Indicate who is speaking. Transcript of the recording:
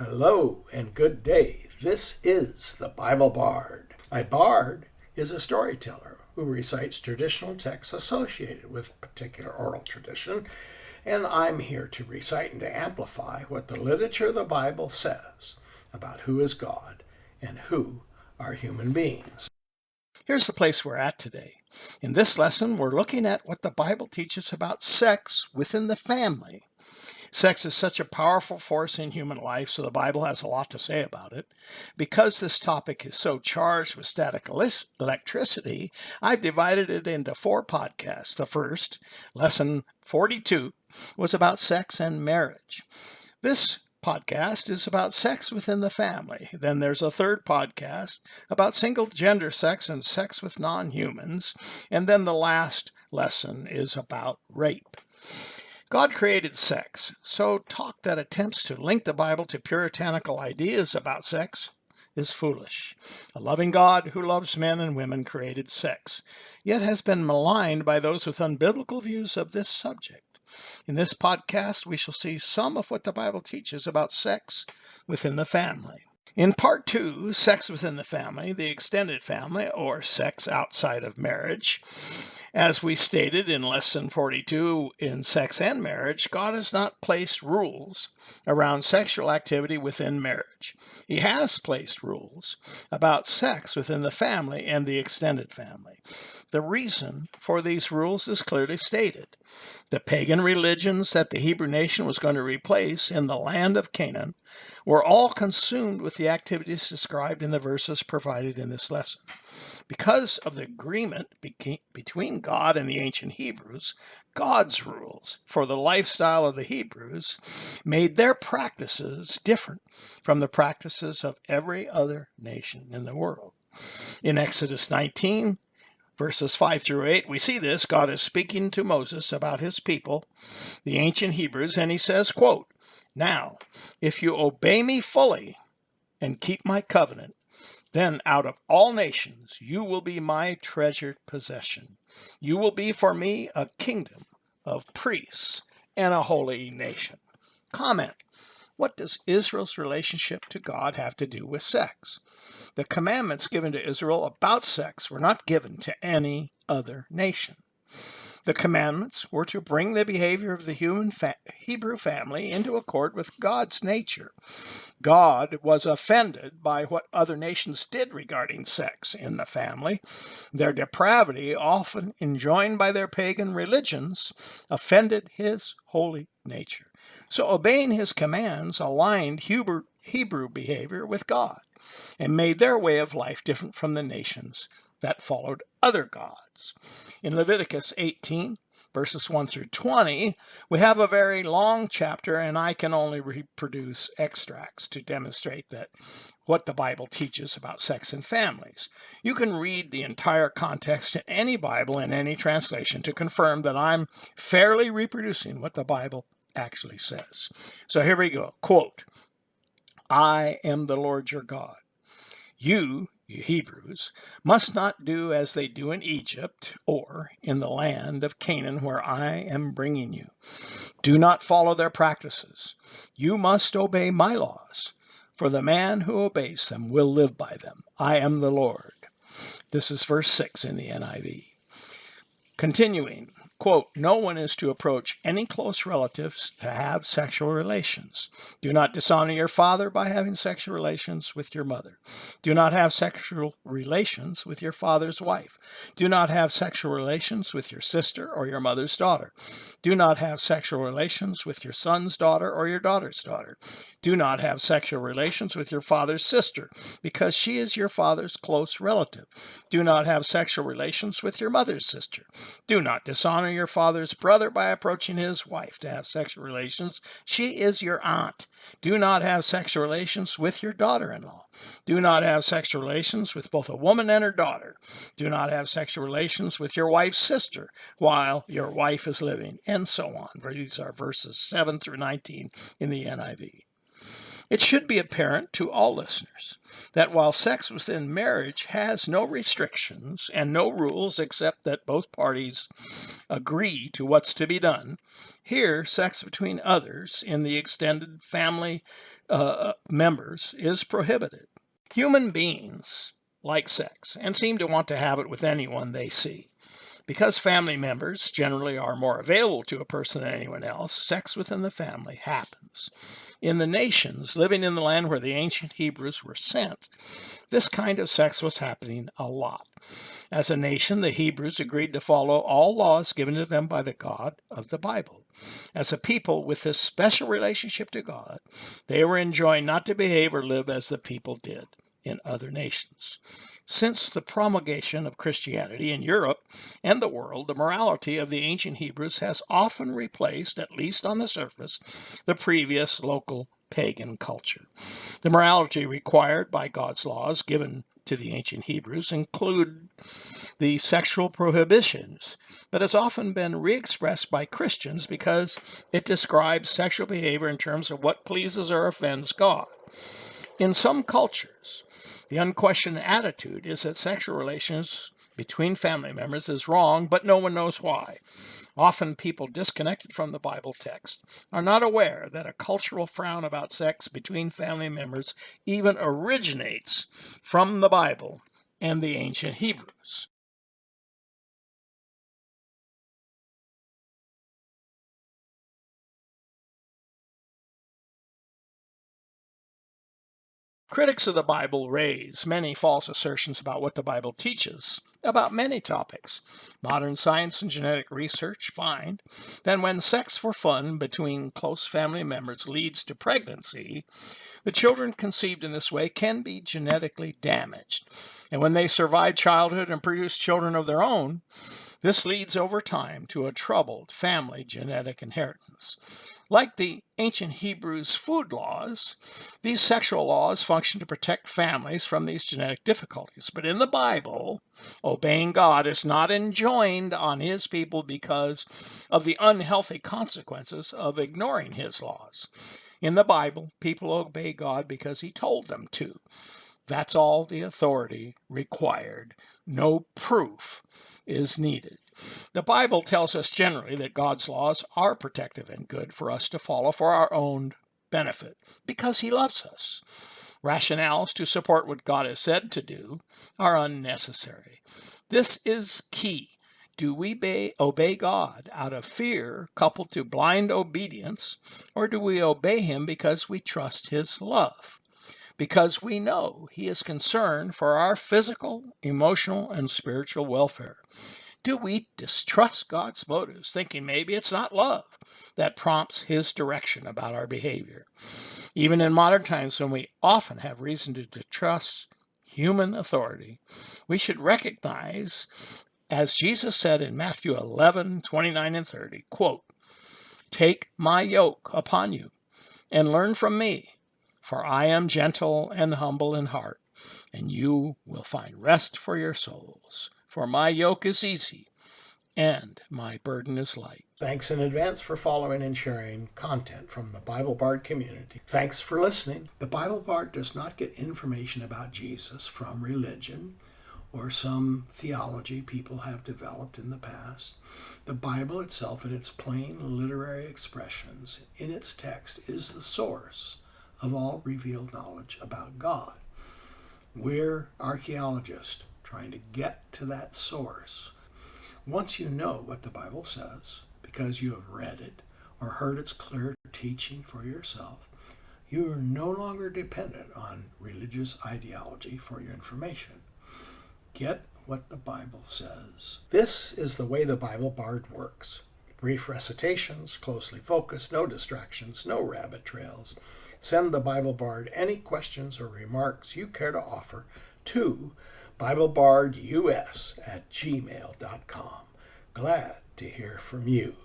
Speaker 1: Hello and good day. This is the BibleBard. A bard is a storyteller who recites traditional texts associated with a particular oral tradition, and I'm here to recite and to amplify what the literature of the Bible says about who is God and who are human beings. Here's the place we're at today. In this lesson, we're looking at what the Bible teaches about sex within the family. Sex is such a powerful force in human life, so the Bible has a lot to say about it. Because this topic is so charged with static electricity, I've divided it into 4 podcasts. The first, Lesson 42, was about sex and marriage. This podcast is about sex within the family. Then there's a third podcast about single-gender sex and sex with non-humans. And then the last lesson is about rape. God created sex, so talk that attempts to link the Bible to puritanical ideas about sex is foolish. A loving God who loves men and women created sex, yet has been maligned by those with unbiblical views of this subject. In this podcast, we shall see some of what the Bible teaches about sex within the family. In Part 2, Sex Within the Family, the Extended Family, or Sex Outside of Marriage, as we stated in Lesson 42 in Sex and Marriage, God has not placed rules around sexual activity within marriage. He has placed rules about sex within the family and the extended family. The reason for these rules is clearly stated. The pagan religions that the Hebrew nation was going to replace in the land of Canaan were all consumed with the activities described in the verses provided in this lesson. Because of the agreement between God and the ancient Hebrews, God's rules for the lifestyle of the Hebrews made their practices different from the practices of every other nation in the world. In Exodus 19, verses 5 through 8, we see this. God is speaking to Moses about his people, the ancient Hebrews, and he says, quote, "Now, if you obey me fully and keep my covenant, then out of all nations you will be my treasured possession. You will be for me a kingdom of priests and a holy nation." Comment: what does Israel's relationship to God have to do with sex? The commandments given to Israel about sex were not given to any other nation. The commandments were to bring the behavior of the Hebrew family into accord with God's nature. God was offended by what other nations did regarding sex in the family. Their depravity, often enjoined by their pagan religions, offended his holy nature. So obeying his commands aligned Hebrew behavior with God and made their way of life different from the nations that followed other gods. In Leviticus 18, verses 1 through 20, we have a very long chapter, and I can only reproduce extracts to demonstrate that what the Bible teaches about sex and families. You can read the entire context in any Bible in any translation to confirm that I'm fairly reproducing what the Bible actually says. So here we go. Quote, "I am the Lord your God. You Hebrews, must not do as they do in Egypt or in the land of Canaan where I am bringing you. Do not follow their practices. You must obey my laws, for the man who obeys them will live by them. I am the Lord." This is verse 6 in the NIV. Continuing, quote, "No one is to approach any close relatives to have sexual relations. Do not dishonor your father by having sexual relations with your mother. Do not have sexual relations with your father's wife. Do not have sexual relations with your sister or your mother's daughter. Do not have sexual relations with your son's daughter or your daughter's daughter. Do not have sexual relations with your father's sister, because she is your father's close relative. Do not have sexual relations with your mother's sister. Do not dishonor your father's brother by approaching his wife to have sexual relations. She is your aunt. Do not have sexual relations with your daughter-in-law. Do not have sexual relations with both a woman and her daughter. Do not have sexual relations with your wife's sister while your wife is living," and so on. These are verses 7 through 19 in the NIV. It should be apparent to all listeners that while sex within marriage has no restrictions and no rules except that both parties agree to what's to be done, here sex between others in the extended family
Speaker 2: members is prohibited. Human beings like sex and seem to want to have it with anyone they see. Because family members generally are more available to a person than anyone else, sex within the family happens. In the nations living in the land where the ancient Hebrews were sent, this kind of sex was happening a lot. As a nation, the Hebrews agreed to follow all laws given to them by the God of the Bible. As a people with this special relationship to God, they were enjoined not to behave or live as the people did in other nations. Since the promulgation of Christianity in Europe and the world, the morality of the ancient Hebrews has often replaced, at least on the surface, the previous local pagan culture. The morality required by God's laws given to the ancient Hebrews include the sexual prohibitions, but has often been re-expressed by Christians because it describes sexual behavior in terms of what pleases or offends God. In some cultures, the unquestioned attitude is that sexual relations between family members is wrong, but no one knows why. Often people disconnected from the Bible text are not aware that a cultural frown about sex between family members even originates from the Bible and the ancient Hebrews. Critics of the Bible raise many false assertions about what the Bible teaches about many topics. Modern science and genetic research find that when sex for fun between close family members leads to pregnancy, the children conceived in this way can be genetically damaged. And when they survive childhood and produce children of their own, this leads over time to a troubled family genetic inheritance. Like the ancient Hebrews' food laws, these sexual laws function to protect families from these genetic difficulties. But in the Bible, obeying God is not enjoined on his people because of the unhealthy consequences of ignoring his laws. In the Bible, people obey God because he told them to. That's all the authority required. No proof is needed. The Bible tells us generally that God's laws are protective and good for us to follow for our own benefit because he loves us. Rationales to support what God has said to do are unnecessary. This is key. Do we obey God out of fear coupled to blind obedience, or do we obey him because we trust his love? Because we know he is concerned for our physical, emotional, and spiritual welfare. Do we distrust God's motives, thinking maybe it's not love that prompts his direction about our behavior? Even in modern times, when we often have reason to distrust human authority, we should recognize, as Jesus said in Matthew 11:29 and 30, quote, "Take my yoke upon you and learn from me, for I am gentle and humble in heart, and you will find rest for your souls. For my yoke is easy and my burden is light."
Speaker 1: Thanks in advance for following and sharing content from the BibleBard community. Thanks for listening. The BibleBard does not get information about Jesus from religion or some theology people have developed in the past. The Bible itself, in its plain literary expressions, in its text, is the source of all revealed knowledge about God. We're archaeologists trying to get to that source. Once you know what the Bible says, because you have read it or heard its clear teaching for yourself, you are no longer dependent on religious ideology for your information. Get what the Bible says. This is the way the BibleBard works. Brief recitations, closely focused, no distractions, no rabbit trails. Send the BibleBard any questions or remarks you care to offer to BibleBardUS@gmail.com. Glad to hear from you.